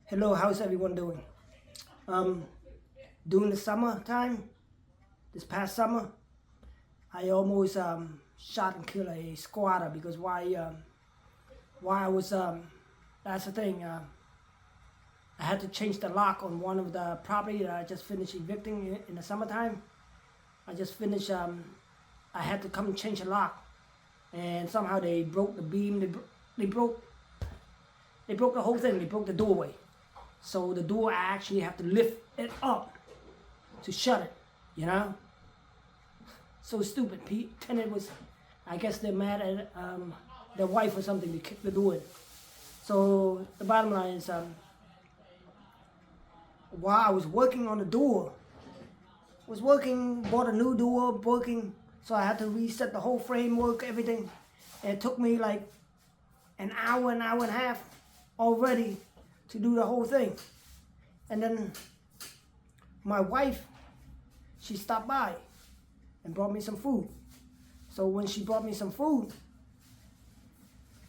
Hello, how's everyone doing? During the summertime, this past summer, I almost shot and killed a squatter because why I was that's the thing. I had to change the lock on one of the property that I just finished evicting in the summertime. I just finished. I had to come and change the lock, and somehow they broke the beam. They broke the whole thing. They broke the doorway. So the door, I actually have to lift it up to shut it, you know? So stupid. Tenant was, I guess they're mad at their wife or something to kick the door in. So the bottom line is, while I was working on the door, bought a new door, working, so I had to reset the whole framework, everything. And it took me like an hour and a half already to do the whole thing. And then my wife, she stopped by and brought me some food. So when she brought me some food,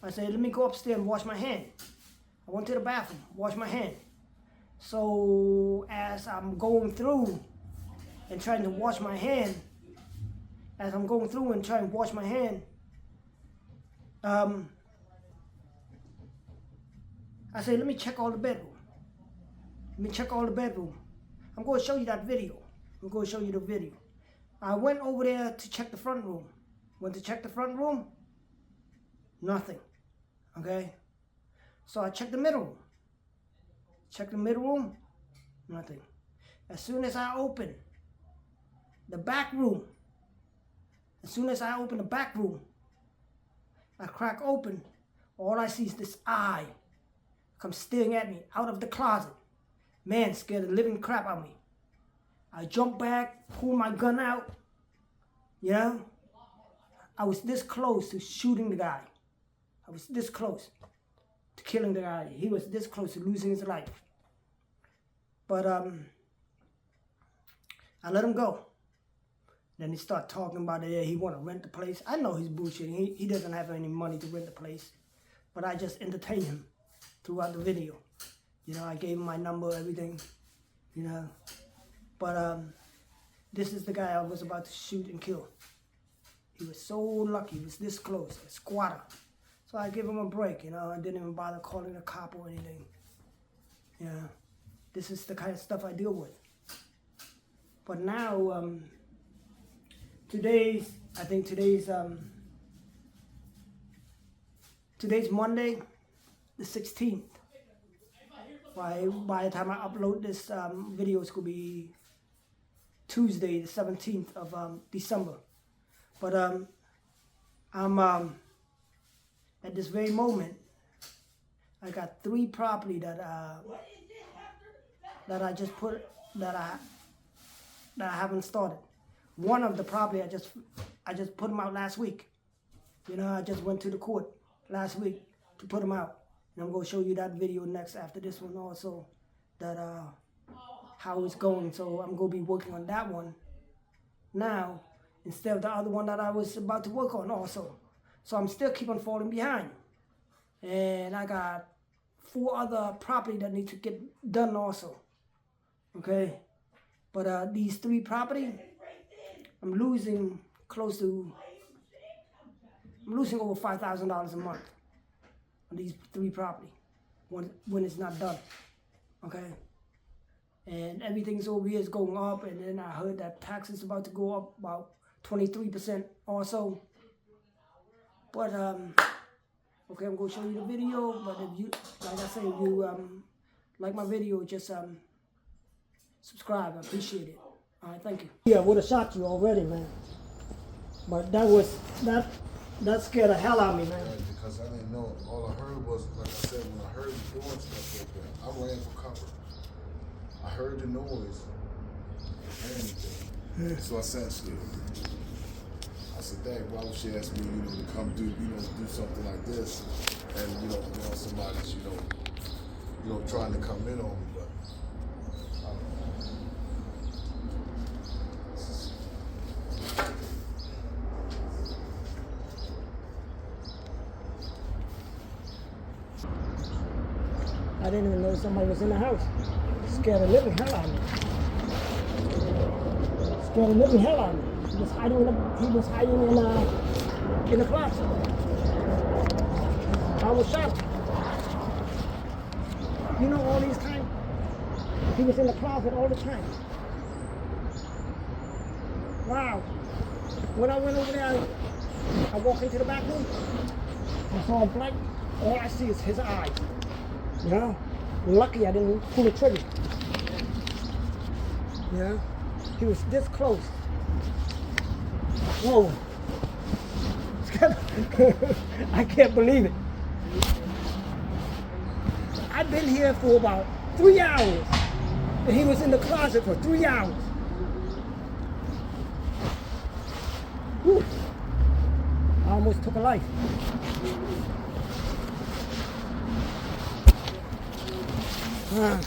I said, let me go upstairs and wash my hand. I went to the bathroom, wash my hand. So as I'm going through and trying to wash my hand, I said, let me check all the bedroom. I'm going to show you that video. I went over there to check the front room. Nothing. Okay? So I checked the middle room. Nothing. As soon as I open the back room, I crack open, all I see is this eye come staring at me out of the closet. Man, scared the living crap out of me. I jumped back, pulled my gun out. You know? I was this close to shooting the guy. I was this close to killing the guy. He was this close to losing his life. But I let him go. Then he started talking about it. Yeah, he want to rent the place. I know he's bullshitting. He doesn't have any money to rent the place. But I just entertained him throughout the video. You know, I gave him my number, everything, you know. But this is the guy I was about to shoot and kill. He was so lucky, he was this close, a squatter. So I gave him a break, you know. I didn't even bother calling a cop or anything. You know, this is the kind of stuff I deal with. But now, today's Monday, the 16th. By the time I upload this video, it's going to be Tuesday, the 17th of December. But I'm at this very moment, I got 3 property that I just put that I haven't started. One of the property I just put them out last week. You know, I just went to the court last week to put them out. And I'm going to show you that video next after this one also, that how it's going. So I'm going to be working on that one now instead of the other one that I was about to work on also. So I'm still keep on falling behind. And I got 4 other property that need to get done also. Okay? But these 3 property, I'm losing over $5,000 a month on these 3 property when it's not done. Okay? And everything's over here is going up, and then I heard that taxes about to go up about 23% also. But okay, I'm gonna show you the video. But if you, like I say, if you like my video, just subscribe. I appreciate it. All right, thank you. Yeah, I would have shot you already, man. But that scared the hell out of me, man. Right, because I didn't know. All I heard was, like I said, when I heard the door stuff open, I ran for cover. I heard the noise and anything. So I sat still. I said, dang, why would she ask me, to come do something like this? And, somebody's, trying to come in on me, but I don't know. I didn't even know somebody was in the house. Scared the living hell out of me. Scared the living hell out of me. He was hiding in the closet. I was shocked. You know, all these times, he was in the closet all the time. Wow. When I went over there, I walked into the back room. I saw a black. All I see is his eyes. You know? Lucky I didn't pull the trigger. Yeah? He was this close. Whoa. I can't believe it. I've been here for about 3 hours. And he was in the closet for 3 hours. Whew. I almost took a life. Ah.